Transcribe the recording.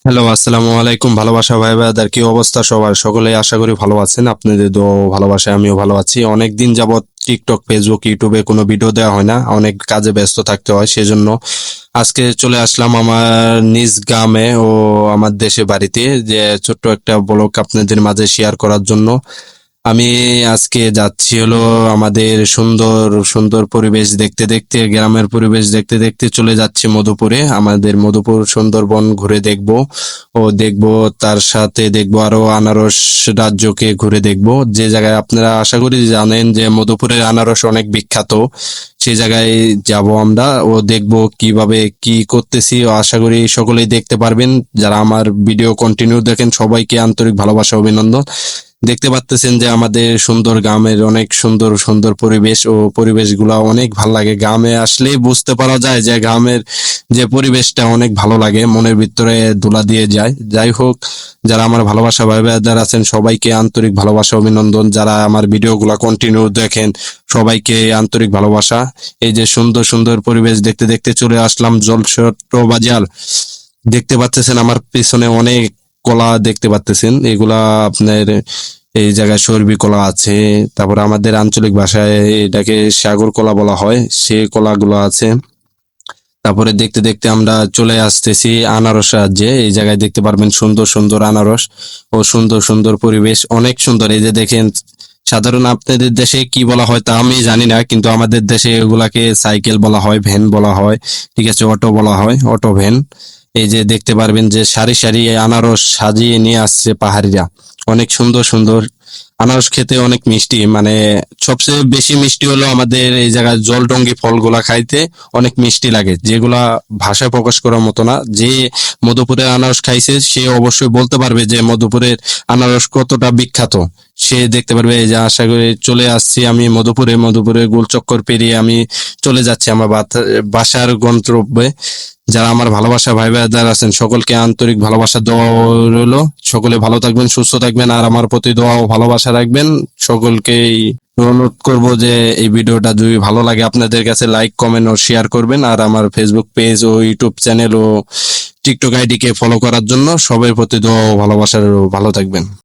Hello, আসসালামু আলাইকুম। ভালোবাসা ভাই ব্রাদার, কি অবস্থা সবার? সকলেই আশা করি ভালো আছেন। আপনাদের দোয়া ও ভালোবাসায় আমিও ভালো আছি। অনেকদিন যাবত টিকটক, ফেসবুক, ইউটিউবে কোনো ভিডিও দেওয়া হয় না, অনেক কাজে ব্যস্ত থাকতে হয়। সেজন্য আজকে চলে আসলাম আমার নিজ গ্রামে ও আমার দেশে বাড়িতে, যে ছোট্ট একটা ব্লগ আপনাদের মাঝে শেয়ার করার জন্য। আমি আজকে যাচ্ছি হলো আমাদের সুন্দর সুন্দর পরিবেশ দেখতে দেখতে, গ্রামের পরিবেশ দেখতে দেখতে চলে যাচ্ছি মধুপুরে। আমাদের মধুপুর সুন্দরবন ঘুরে দেখব ও দেখব, তার সাথে দেখব আরো আনারস রাজ্যকে ঘুরে দেখব। যে জায়গায় আপনারা আশা করি জানেন যে মধুপুরের আনারস অনেক বিখ্যাত, সেই জায়গায় যাব আমরা ও দেখব কিভাবে কি করতেছি। ও আশা করি সকলেই দেখতে পারবেন। যারা আমার ভিডিও কন্টিনিউ দেখেন সবাইকে আন্তরিক ভালোবাসা, অভিনন্দন। দেখতে পাচ্তেছেন যে আমাদের সুন্দর গ্রামের অনেক সুন্দর সুন্দর পরিবেশ ও পরিবেশগুলা অনেক ভালো লাগে। গ্রামে আসলেই বুঝতে পারা যায় যে গ্রামের যে পরিবেশটা অনেক ভালো লাগে, মনের ভিতরে দোলা দিয়ে যায়। যাই হোক, যারা আমার ভালোবাসা ভাই ব্রাদার আছেন সবাইকে আন্তরিক ভালোবাসা, অভিনন্দন। যারা আমার ভিডিওগুলা কন্টিনিউ দেখেন সবাইকে আন্তরিক ভালোবাসা। এই যে সুন্দর সুন্দর পরিবেশ দেখতে দেখতে চলে আসলাম জলছত্র বাজার। দেখতে পাচ্ছেন আমার পিছনে অনেক কলা দেখতে পাচ্ছেন, এগুলা আপনার এই জায়গায় সর্বি কলা আছে। তারপর আমাদের আঞ্চলিক ভাষায় এটাকে সাগর কলা বলা হয়, সে কলাগুলো আছে। তারপরে দেখতে দেখতে আমরা চলে আসতেছি আনারস রাজ্যে। এই জায়গায় দেখতে পারবেন সুন্দর সুন্দর আনারস ও সুন্দর সুন্দর পরিবেশ, অনেক সুন্দর। এই যে দেখেন, সাধারণ আপনাদের দেশে কি বলা হয় তা আমি জানি না, কিন্তু আমাদের দেশে এগুলাকে সাইকেল বলা হয়, ভ্যান বলা হয়, ঠিক আছে, অটো বলা হয়, অটো ভ্যান। এই যে দেখতে পারবেন যে সারি সারি আনারস সাজিয়ে নিয়ে আসছে পাহাড়িরা, অনেক সুন্দর সুন্দর। আনারস খেতে অনেক মিষ্টি, মানে সবচেয়ে বেশি মিষ্টি হলো আমাদের এই জায়গায় জলটঙ্গি ফলগুলা খাইতে অনেক মিষ্টি লাগে, যেগুলা ভাষায় প্রকাশ করার মতো না। যে মধুপুরের আনারস খাইছে সে অবশ্যই বলতে পারবে যে মধুপুরের আনারস কতটা বিখ্যাত। সে দেখতে পারবে। এই যে আশা করি চলে আসছি আমি মধুপুরে, মধুপুরে গোল চক্কর পেরিয়ে আমি চলে যাচ্ছি আমার বাসার গন্তব্যে। যারা আমার ভালোবাসা ভাই ভাইদার আছেন সকলকে আন্তরিক ভালোবাসা দোয়া রইলো। সকলে ভালো থাকবেন, সুস্থ থাকবেন, আর আমার প্রতি দোয়া ও ভালোবাসা রাখবেন। সকলকেই অনুরোধ করব যে এই ভিডিওটা যদি ভালো লাগে আপনাদের কাছে লাইক, কমেন্ট ও শেয়ার করবেন। আর আমার ফেসবুক পেজ ও ইউটিউব চ্যানেল ও টিকটক আইডি কে ফলো করার জন্য সবার প্রতি দোয়া ও ভালোবাসা রইলো। ভালো থাকবেন।